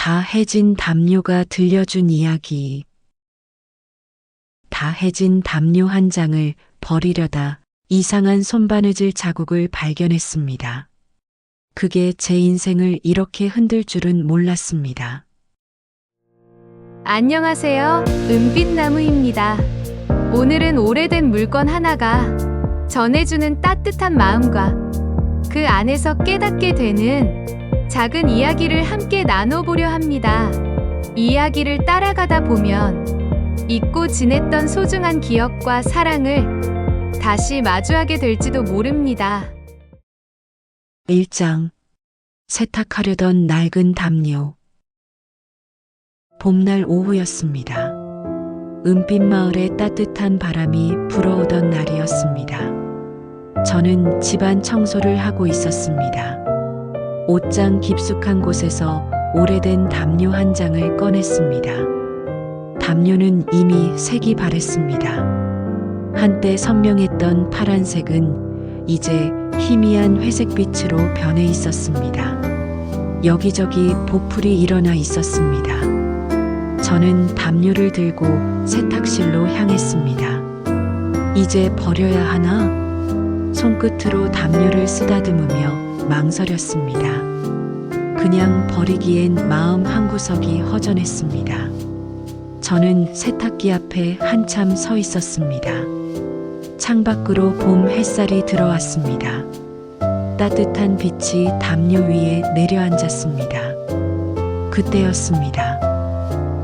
다해진 담요가 들려준 이야기. 다해진 담요 한 장을 버리려다 이상한 손바느질 자국을 발견했습니다. 그게 제 인생을 이렇게 흔들 줄은 몰랐습니다. 안녕하세요. 은빛나무입니다. 오늘은 오래된 물건 하나가 전해주는 따뜻한 마음과 그 안에서 깨닫게 되는 작은 이야기를 함께 나눠보려 합니다. 이야기를 따라가다 보면 잊고 지냈던 소중한 기억과 사랑을 다시 마주하게 될지도 모릅니다. 1장. 세탁하려던 낡은 담요. 봄날 오후였습니다. 은빛 마을에 따뜻한 바람이 불어오던 날이었습니다. 저는 집안 청소를 하고 있었습니다. 옷장 깊숙한 곳에서 오래된 담요 한 장을 꺼냈습니다. 담요는 이미 색이 바랬습니다. 한때 선명했던 파란색은 이제 희미한 회색빛으로 변해 있었습니다. 여기저기 보풀이 일어나 있었습니다. 저는 담요를 들고 세탁실로 향했습니다. 이제 버려야 하나? 손끝으로 담요를 쓰다듬으며 망설였습니다. 그냥 버리기엔 마음 한구석이 허전했습니다. 저는 세탁기 앞에 한참 서 있었습니다. 창밖으로 봄 햇살이 들어왔습니다. 따뜻한 빛이 담요 위에 내려앉았습니다. 그때였습니다.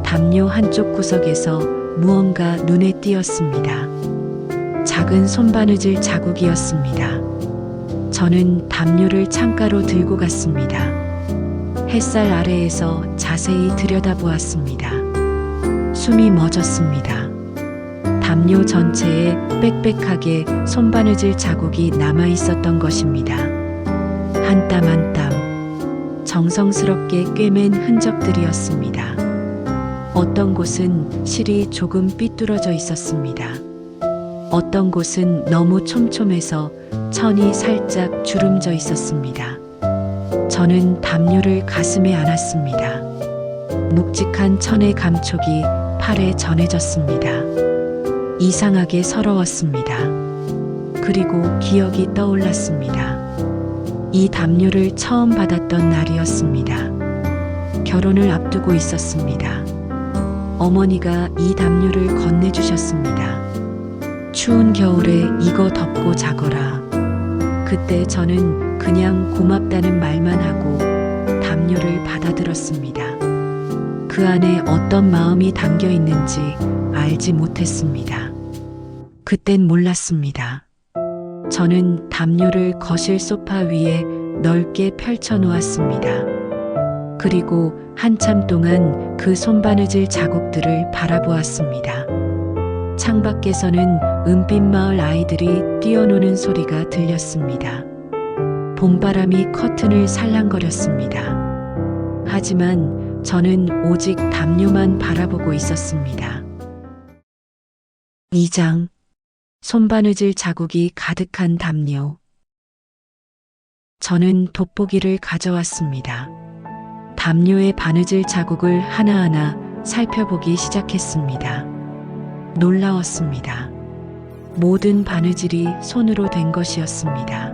담요 한쪽 구석에서 무언가 눈에 띄었습니다. 작은 손바느질 자국이었습니다. 저는 담요를 창가로 들고 갔습니다. 햇살 아래에서 자세히 들여다보았습니다. 숨이 멎었습니다. 담요 전체에 빽빽하게 손바느질 자국이 남아 있었던 것입니다. 한 땀 한 땀 정성스럽게 꿰맨 흔적들이었습니다. 어떤 곳은 실이 조금 삐뚤어져 있었습니다. 어떤 곳은 너무 촘촘해서 천이 살짝 주름져 있었습니다. 저는 담요를 가슴에 안았습니다. 묵직한 천의 감촉이 팔에 전해졌습니다. 이상하게 서러웠습니다. 그리고 기억이 떠올랐습니다. 이 담요를 처음 받았던 날이었습니다. 결혼을 앞두고 있었습니다. 어머니가 이 담요를 건네주셨습니다. 추운 겨울에 이거 덮고 자거라. 그때 저는 그냥 고맙다는 말만 하고 담요를 받아들었습니다. 그 안에 어떤 마음이 담겨 있는지 알지 못했습니다. 그땐 몰랐습니다. 저는 담요를 거실 소파 위에 넓게 펼쳐 놓았습니다. 그리고 한참 동안 그 손바느질 자국들을 바라보았습니다. 창밖에서는 은빛 마을 아이들이 뛰어노는 소리가 들렸습니다. 봄바람이 커튼을 살랑거렸습니다. 하지만 저는 오직 담요만 바라보고 있었습니다. 2장. 손바느질 자국이 가득한 담요. 저는 돋보기를 가져왔습니다. 담요의 바느질 자국을 하나하나 살펴보기 시작했습니다. 놀라웠습니다. 모든 바느질이 손으로 된 것이었습니다.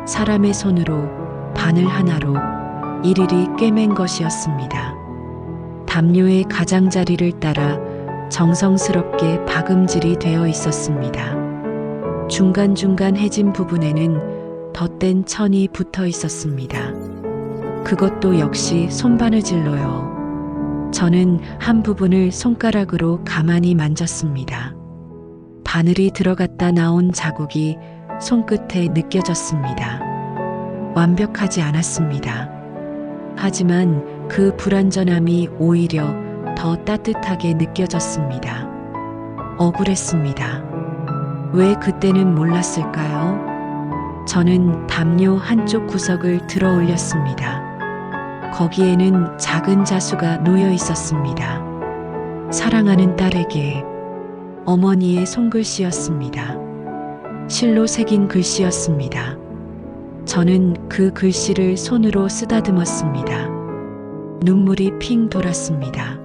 사람의 손으로 바늘 하나로 일일이 꿰맨 것이었습니다. 담요의 가장자리를 따라 정성스럽게 박음질이 되어 있었습니다. 중간중간 해진 부분에는 덧댄 천이 붙어 있었습니다. 그것도 역시 손바느질로요. 저는 한 부분을 손가락으로 가만히 만졌습니다. 바늘이 들어갔다 나온 자국이 손끝에 느껴졌습니다. 완벽하지 않았습니다. 하지만 그 불완전함이 오히려 더 따뜻하게 느껴졌습니다. 억울했습니다. 왜 그때는 몰랐을까요? 저는 담요 한쪽 구석을 들어 올렸습니다. 거기에는 작은 자수가 놓여 있었습니다. 사랑하는 딸에게. 어머니의 손글씨였습니다. 실로 새긴 글씨였습니다. 저는 그 글씨를 손으로 쓰다듬었습니다. 눈물이 핑 돌았습니다.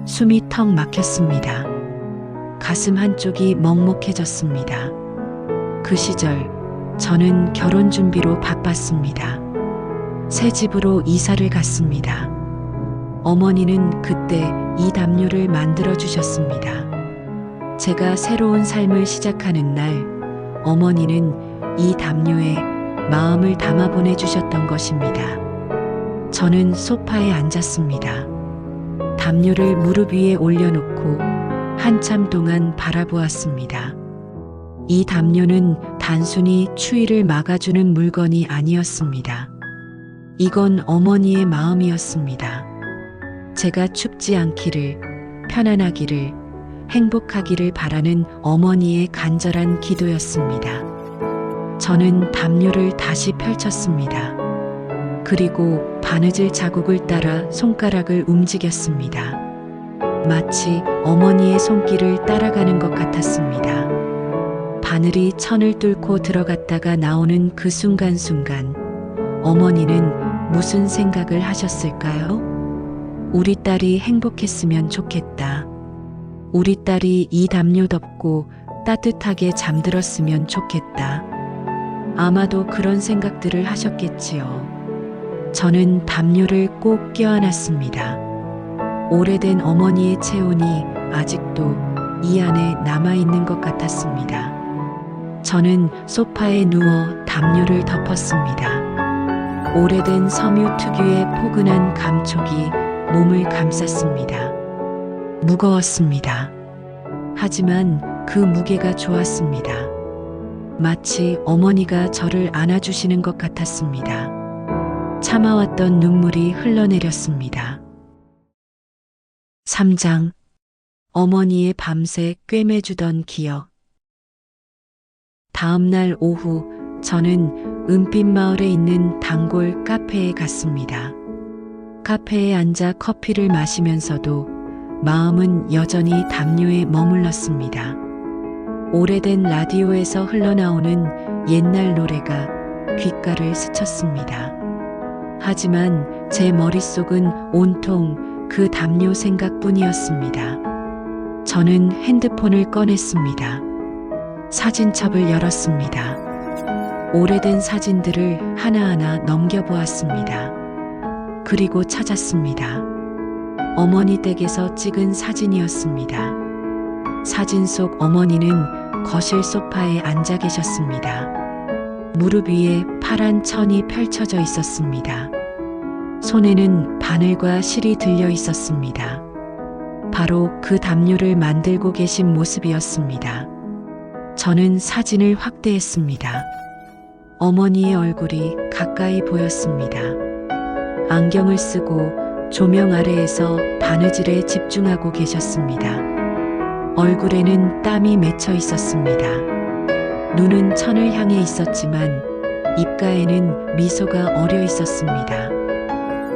숨이 턱 막혔습니다. 가슴 한쪽이 먹먹해졌습니다. 그 시절 저는 결혼 준비로 바빴습니다. 새 집으로 이사를 갔습니다. 어머니는 그때 이 담요를 만들어 주셨습니다. 제가 새로운 삶을 시작하는 날, 어머니는 이 담요에 마음을 담아 보내주셨던 것입니다. 저는 소파에 앉았습니다. 담요를 무릎 위에 올려놓고 한참 동안 바라보았습니다. 이 담요는 단순히 추위를 막아주는 물건이 아니었습니다. 이건 어머니의 마음이었습니다. 제가 춥지 않기를, 편안하기를, 행복하기를 바라는 어머니의 간절한 기도였습니다. 저는 담요를 다시 펼쳤습니다. 그리고 바느질 자국을 따라 손가락을 움직였습니다. 마치 어머니의 손길을 따라가는 것 같았습니다. 바늘이 천을 뚫고 들어갔다가 나오는 그 순간순간 어머니는 무슨 생각을 하셨을까요? 우리 딸이 행복했으면 좋겠다. 우리 딸이 이 담요 덮고 따뜻하게 잠들었으면 좋겠다. 아마도 그런 생각들을 하셨겠지요. 저는 담요를 꼭 껴안았습니다. 오래된 어머니의 체온이 아직도 이 안에 남아있는 것 같았습니다. 저는 소파에 누워 담요를 덮었습니다. 오래된 섬유 특유의 포근한 감촉이 몸을 감쌌습니다. 무거웠습니다. 하지만 그 무게가 좋았습니다. 마치 어머니가 저를 안아주시는 것 같았습니다. 참아왔던 눈물이 흘러내렸습니다. 3장. 어머니의 밤새 꿰매주던 기억. 다음 날 오후 저는 은빛 마을에 있는 단골 카페에 갔습니다. 카페에 앉아 커피를 마시면서도 마음은 여전히 담요에 머물렀습니다. 오래된 라디오에서 흘러나오는 옛날 노래가 귓가를 스쳤습니다. 하지만 제 머릿속은 온통 그 담요 생각뿐이었습니다. 저는 핸드폰을 꺼냈습니다. 사진첩을 열었습니다. 오래된 사진들을 하나하나 넘겨보았습니다. 그리고 찾았습니다. 어머니 댁에서 찍은 사진이었습니다. 사진 속 어머니는 거실 소파에 앉아 계셨습니다. 무릎 위에 파란 천이 펼쳐져 있었습니다. 손에는 바늘과 실이 들려 있었습니다. 바로 그 담요를 만들고 계신 모습이었습니다. 저는 사진을 확대했습니다. 어머니의 얼굴이 가까이 보였습니다. 안경을 쓰고 조명 아래에서 바느질에 집중하고 계셨습니다. 얼굴에는 땀이 맺혀 있었습니다. 눈은 천을 향해 있었지만 입가에는 미소가 어려 있었습니다.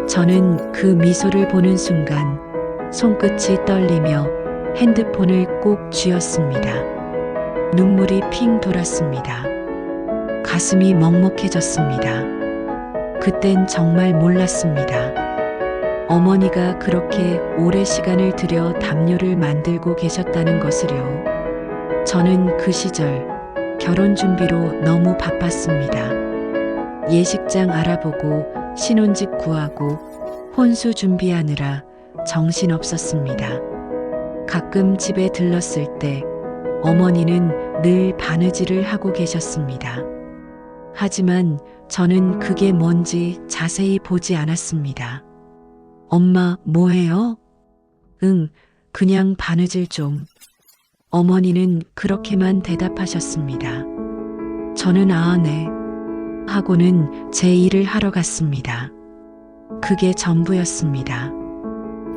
저는 그 미소를 보는 순간 손끝이 떨리며 핸드폰을 꼭 쥐었습니다. 눈물이 핑 돌았습니다. 가슴이 먹먹해졌습니다. 그땐 정말 몰랐습니다. 어머니가 그렇게 오래 시간을 들여 담요를 만들고 계셨다는 것을요. 저는 그 시절 결혼 준비로 너무 바빴습니다. 예식장 알아보고 신혼집 구하고 혼수 준비하느라 정신없었습니다. 가끔 집에 들렀을 때 어머니는 늘 바느질을 하고 계셨습니다. 하지만 저는 그게 뭔지 자세히 보지 않았습니다. 엄마, 뭐해요? 응, 그냥 바느질 좀. 어머니는 그렇게만 대답하셨습니다. 저는 네. 하고는 제 일을 하러 갔습니다. 그게 전부였습니다.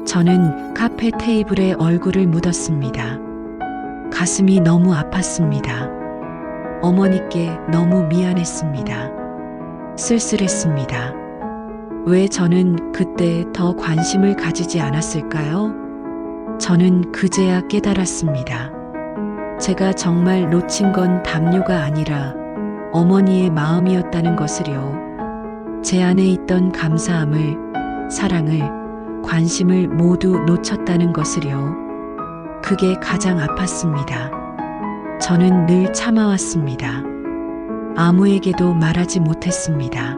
저는 카페 테이블에 얼굴을 묻었습니다. 가슴이 너무 아팠습니다. 어머니께 너무 미안했습니다. 쓸쓸했습니다. 왜 저는 그때 더 관심을 가지지 않았을까요? 저는 그제야 깨달았습니다. 제가 정말 놓친 건 담요가 아니라 어머니의 마음이었다는 것을요. 제 안에 있던 감사함을, 사랑을, 관심을 모두 놓쳤다는 것을요. 그게 가장 아팠습니다. 저는 늘 참아왔습니다. 아무에게도 말하지 못했습니다.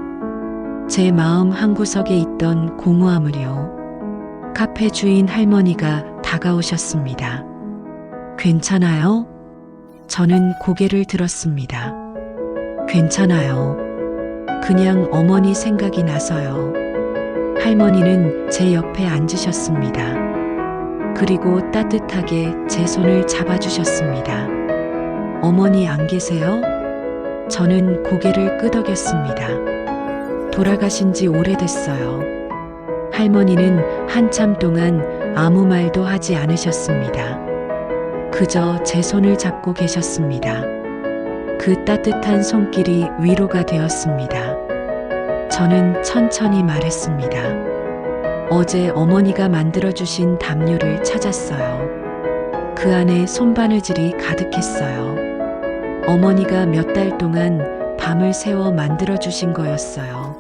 제 마음 한구석에 있던 공허함을요. 카페 주인 할머니가 다가오셨습니다. 괜찮아요? 저는 고개를 들었습니다. 괜찮아요. 그냥 어머니 생각이 나서요. 할머니는 제 옆에 앉으셨습니다. 그리고 따뜻하게 제 손을 잡아주셨습니다. 어머니 안 계세요? 저는 고개를 끄덕였습니다. 돌아가신 지 오래됐어요. 할머니는 한참 동안 아무 말도 하지 않으셨습니다. 그저 제 손을 잡고 계셨습니다. 그 따뜻한 손길이 위로가 되었습니다. 저는 천천히 말했습니다. 어제 어머니가 만들어주신 담요를 찾았어요. 그 안에 손바느질이 가득했어요. 어머니가 몇 달 동안 밤을 새워 만들어주신 거였어요.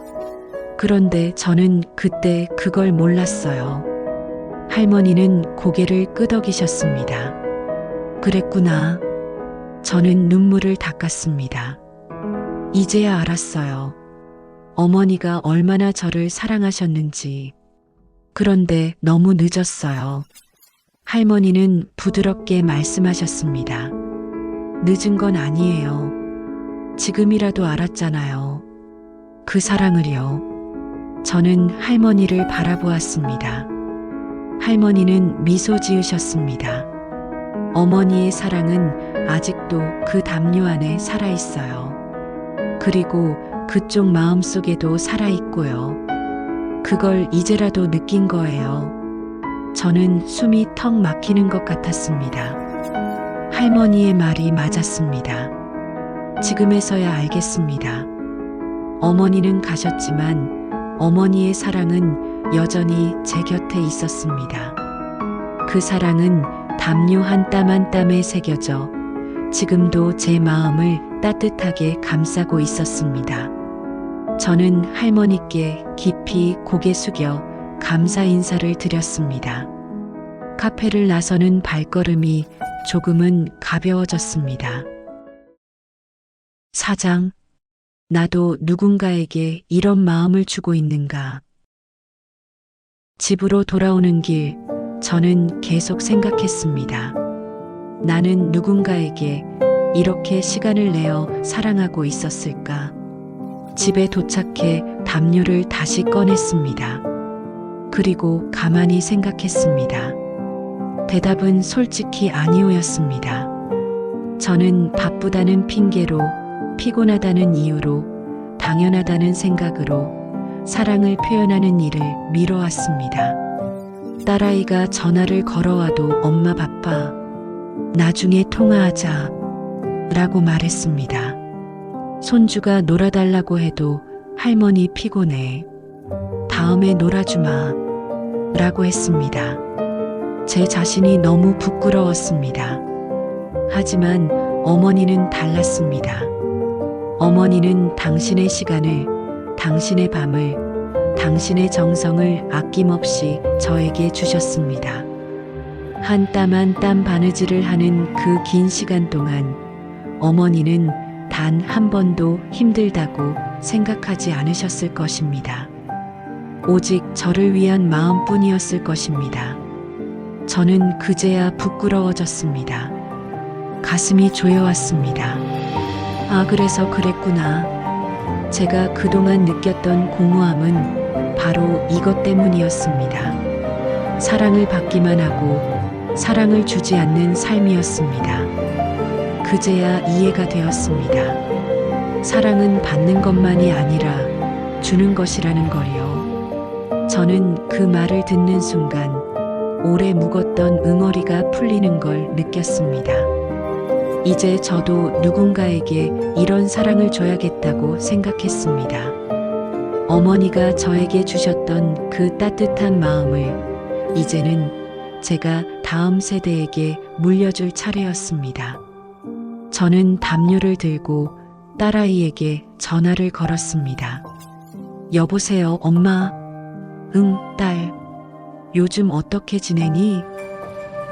그런데 저는 그때 그걸 몰랐어요. 할머니는 고개를 끄덕이셨습니다. 그랬구나. 저는 눈물을 닦았습니다. 이제야 알았어요. 어머니가 얼마나 저를 사랑하셨는지. 그런데 너무 늦었어요. 할머니는 부드럽게 말씀하셨습니다. 늦은 건 아니에요. 지금이라도 알았잖아요. 그 사랑을요. 저는 할머니를 바라보았습니다. 할머니는 미소 지으셨습니다. 어머니의 사랑은 아직도 그 담요 안에 살아있어요. 그리고 그쪽 마음 속에도 살아있고요. 그걸 이제라도 느낀 거예요. 저는 숨이 턱 막히는 것 같았습니다. 할머니의 말이 맞았습니다. 지금에서야 알겠습니다. 어머니는 가셨지만 어머니의 사랑은 여전히 제 곁에 있었습니다. 그 사랑은 담요 한 땀 한 땀에 새겨져 지금도 제 마음을 따뜻하게 감싸고 있었습니다. 저는 할머니께 깊이 고개 숙여 감사 인사를 드렸습니다. 카페를 나서는 발걸음이 조금은 가벼워졌습니다. 사장, 나도 누군가에게 이런 마음을 주고 있는가? 집으로 돌아오는 길, 저는 계속 생각했습니다. 나는 누군가에게 이렇게 시간을 내어 사랑하고 있었을까? 집에 도착해 담요를 다시 꺼냈습니다. 그리고 가만히 생각했습니다. 대답은 솔직히 아니오였습니다. 저는 바쁘다는 핑계로, 피곤하다는 이유로, 당연하다는 생각으로 사랑을 표현하는 일을 미뤄왔습니다. 딸아이가 전화를 걸어와도 엄마 바빠. 나중에 통화하자. 라고 말했습니다. 손주가 놀아달라고 해도 할머니 피곤해. 다음에 놀아주마. 라고 했습니다. 제 자신이 너무 부끄러웠습니다. 하지만 어머니는 달랐습니다. 어머니는 당신의 시간을, 당신의 밤을, 당신의 정성을 아낌없이 저에게 주셨습니다. 한 땀 한 땀 바느질을 하는 그 긴 시간 동안 어머니는 단 한 번도 힘들다고 생각하지 않으셨을 것입니다. 오직 저를 위한 마음뿐이었을 것입니다. 저는 그제야 부끄러워졌습니다. 가슴이 조여왔습니다. 아, 그래서 그랬구나. 제가 그동안 느꼈던 공허함은 바로 이것 때문이었습니다. 사랑을 받기만 하고 사랑을 주지 않는 삶이었습니다. 그제야 이해가 되었습니다. 사랑은 받는 것만이 아니라 주는 것이라는 걸요. 저는 그 말을 듣는 순간 오래 묵었던 응어리가 풀리는 걸 느꼈습니다. 이제 저도 누군가에게 이런 사랑을 줘야겠다고 생각했습니다. 어머니가 저에게 주셨던 그 따뜻한 마음을 이제는 제가 다음 세대에게 물려줄 차례였습니다. 저는 담요를 들고 딸아이에게 전화를 걸었습니다. 여보세요, 엄마. 응, 딸. 요즘 어떻게 지내니?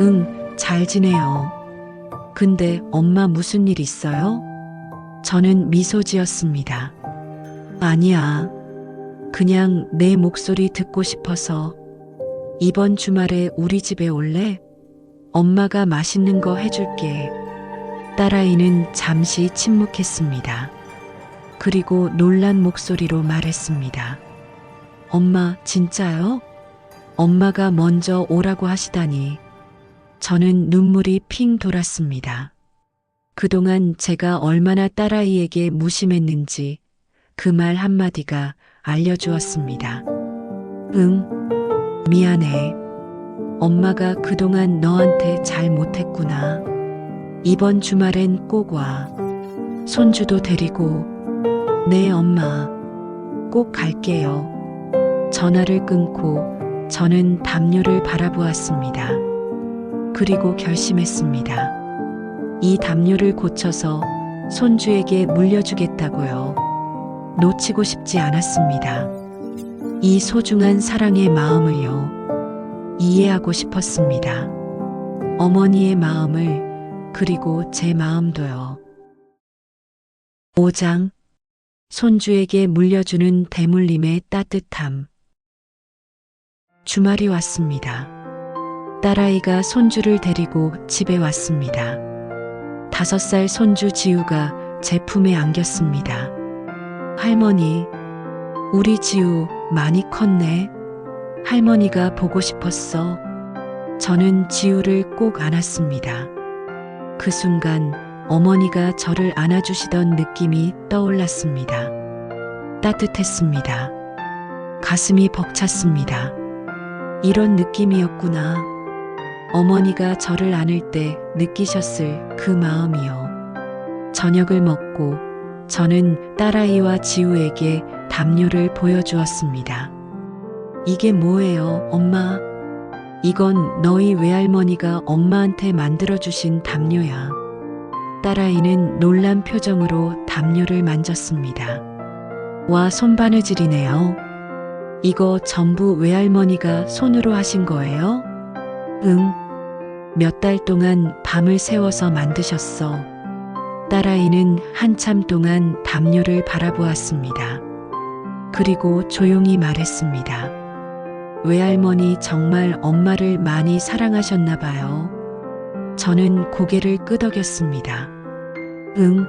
응, 잘 지내요. 근데 엄마 무슨 일 있어요? 저는 미소 지었습니다. 아니야. 그냥 내 목소리 듣고 싶어서. 이번 주말에 우리 집에 올래? 엄마가 맛있는 거 해줄게. 딸아이는 잠시 침묵했습니다. 그리고 놀란 목소리로 말했습니다. 엄마, 진짜요? 엄마가 먼저 오라고 하시다니. 저는 눈물이 핑 돌았습니다. 그동안 제가 얼마나 딸아이에게 무심했는지 그 말 한마디가 알려주었습니다. 응, 미안해. 엄마가 그동안 너한테 잘 못했구나. 이번 주말엔 꼭 와. 손주도 데리고. 네, 엄마. 꼭 갈게요. 전화를 끊고 저는 담요를 바라보았습니다. 그리고 결심했습니다. 이 담요를 고쳐서 손주에게 물려주겠다고요. 놓치고 싶지 않았습니다. 이 소중한 사랑의 마음을요. 이해하고 싶었습니다. 어머니의 마음을, 그리고 제 마음도요. 5장. 손주에게 물려주는 대물림의 따뜻함. 주말이 왔습니다. 딸아이가 손주를 데리고 집에 왔습니다. 5살 손주 지우가 제 품에 안겼습니다. 할머니, 우리 지우 많이 컸네. 할머니가 보고 싶었어. 저는 지우를 꼭 안았습니다. 그 순간 어머니가 저를 안아주시던 느낌이 떠올랐습니다. 따뜻했습니다. 가슴이 벅찼습니다. 이런 느낌이었구나. 어머니가 저를 안을 때 느끼셨을 그 마음이요. 저녁을 먹고 저는 딸아이와 지우에게 담요를 보여주었습니다. 이게 뭐예요, 엄마? 이건 너희 외할머니가 엄마한테 만들어주신 담요야. 딸아이는 놀란 표정으로 담요를 만졌습니다. 와, 손바느질이네요. 이거 전부 외할머니가 손으로 하신 거예요? 응. 몇 달 동안 밤을 새워서 만드셨어. 딸아이는 한참 동안 담요를 바라보았습니다. 그리고 조용히 말했습니다. 외할머니 정말 엄마를 많이 사랑하셨나 봐요. 저는 고개를 끄덕였습니다. 응.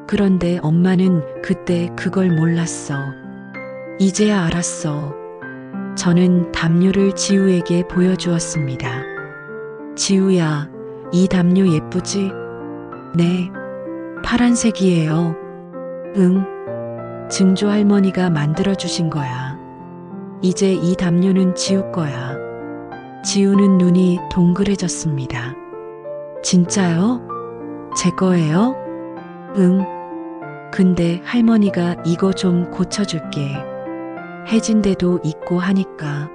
그런데 엄마는 그때 그걸 몰랐어. 이제야 알았어. 저는 담요를 지우에게 보여주었습니다. 지우야, 이 담요 예쁘지? 네. 파란색이에요. 응. 증조 할머니가 만들어주신 거야. 이제 이 담요는 지우 거야. 지우는 눈이 동그래졌습니다. 진짜요? 제 거예요? 응. 근데 할머니가 이거 좀 고쳐줄게. 해진 데도 있고 하니까.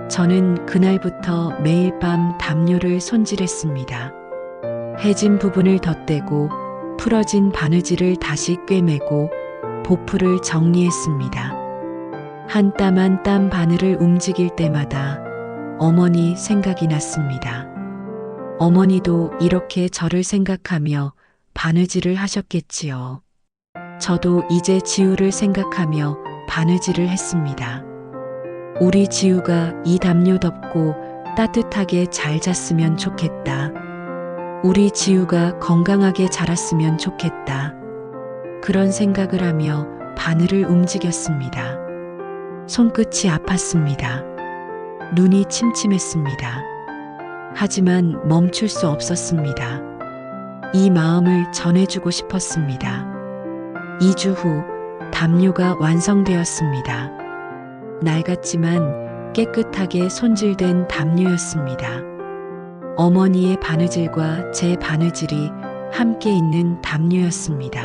저는 그날부터 매일 밤 담요를 손질했습니다. 해진 부분을 덧대고 풀어진 바느질을 다시 꿰매고 보풀을 정리했습니다. 한 땀 한 땀 바늘을 움직일 때마다 어머니 생각이 났습니다. 어머니도 이렇게 저를 생각하며 바느질을 하셨겠지요. 저도 이제 지우를 생각하며 바느질을 했습니다. 우리 지우가 이 담요 덮고 따뜻하게 잘 잤으면 좋겠다. 우리 지우가 건강하게 자랐으면 좋겠다. 그런 생각을 하며 바늘을 움직였습니다. 손끝이 아팠습니다. 눈이 침침했습니다. 하지만 멈출 수 없었습니다. 이 마음을 전해주고 싶었습니다. 2주 후 담요가 완성되었습니다. 낡았지만 깨끗하게 손질된 담요였습니다. 어머니의 바느질과 제 바느질이 함께 있는 담요였습니다.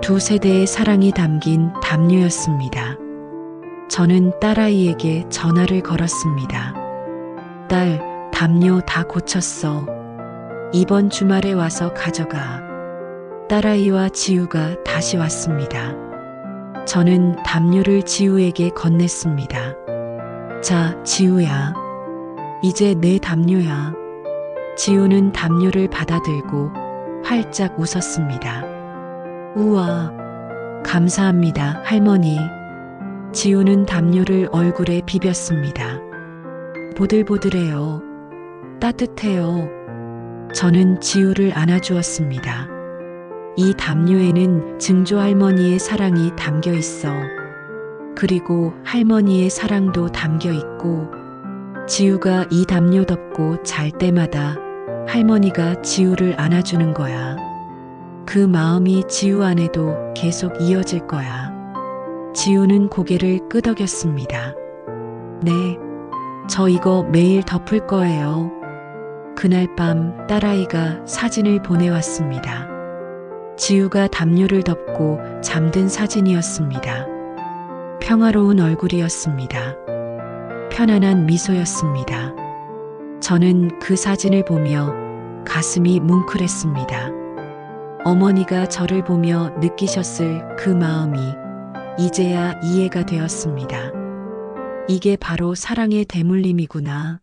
두 세대의 사랑이 담긴 담요였습니다. 저는 딸아이에게 전화를 걸었습니다. 딸, 담요 다 고쳤어. 이번 주말에 와서 가져가. 딸아이와 지우가 다시 왔습니다. 저는 담요를 지우에게 건넸습니다. 자, 지우야. 이제 내 담요야. 지우는 담요를 받아들고 활짝 웃었습니다. 우와, 감사합니다, 할머니. 지우는 담요를 얼굴에 비볐습니다. 보들보들해요. 따뜻해요. 저는 지우를 안아주었습니다. 이 담요에는 증조 할머니의 사랑이 담겨 있어. 그리고 할머니의 사랑도 담겨 있고, 지우가 이 담요 덮고 잘 때마다 할머니가 지우를 안아주는 거야. 그 마음이 지우 안에도 계속 이어질 거야. 지우는 고개를 끄덕였습니다. 네, 저 이거 매일 덮을 거예요. 그날 밤 딸아이가 사진을 보내왔습니다. 지우가 담요를 덮고 잠든 사진이었습니다. 평화로운 얼굴이었습니다. 편안한 미소였습니다. 저는 그 사진을 보며 가슴이 뭉클했습니다. 어머니가 저를 보며 느끼셨을 그 마음이 이제야 이해가 되었습니다. 이게 바로 사랑의 대물림이구나.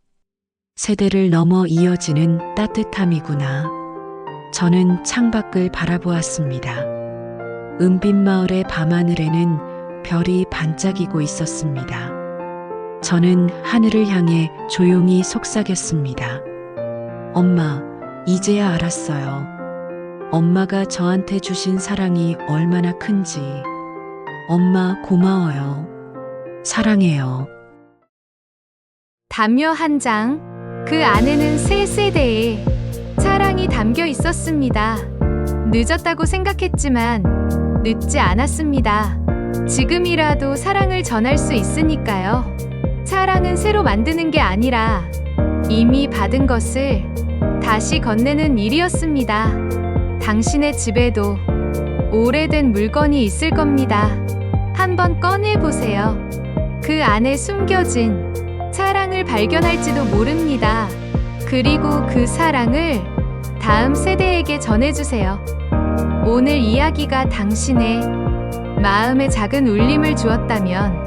세대를 넘어 이어지는 따뜻함이구나. 저는 창밖을 바라보았습니다. 은빛 마을의 밤하늘에는 별이 반짝이고 있었습니다. 저는 하늘을 향해 조용히 속삭였습니다. 엄마, 이제야 알았어요. 엄마가 저한테 주신 사랑이 얼마나 큰지. 엄마 고마워요. 사랑해요. 담요 한 장, 그 안에는 세 세대의 사랑이 담겨 있었습니다. 늦었다고 생각했지만 늦지 않았습니다. 지금이라도 사랑을 전할 수 있으니까요. 사랑은 새로 만드는 게 아니라 이미 받은 것을 다시 건네는 일이었습니다. 당신의 집에도 오래된 물건이 있을 겁니다. 한번 꺼내보세요. 그 안에 숨겨진 사랑을 발견할지도 모릅니다. 그리고 그 사랑을 다음 세대에게 전해주세요. 오늘 이야기가 당신의 마음에 작은 울림을 주었다면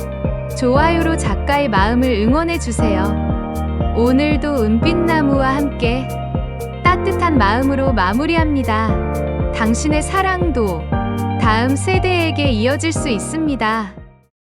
좋아요로 작가의 마음을 응원해주세요. 오늘도 은빛나무와 함께 따뜻한 마음으로 마무리합니다. 당신의 사랑도 다음 세대에게 이어질 수 있습니다.